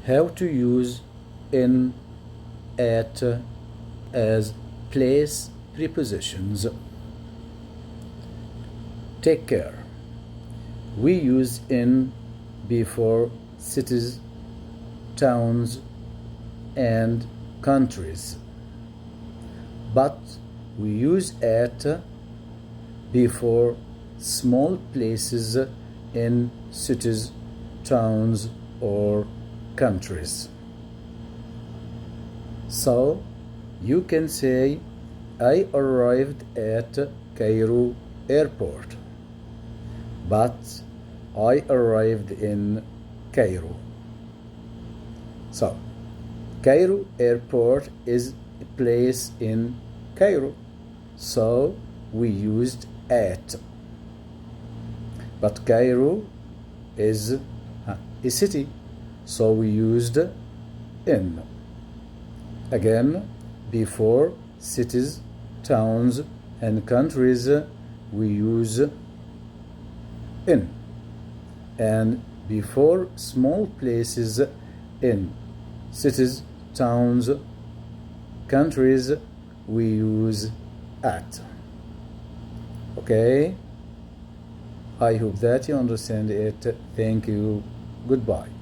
how to use in, at as place prepositions. Take care. We use in before cities, towns, and countries, but we use at before small places in cities, towns, or countries. So you can say, I arrived at Cairo airport, but I arrived in Cairo. So Cairo airport is a place in Cairo, so we used at. But Cairo is a city, so we used in. Again, before cities, towns, and countries, we use in. And before small places in cities, towns, countries, we use at. Okay? I hope that you understand it. Thank you. Goodbye.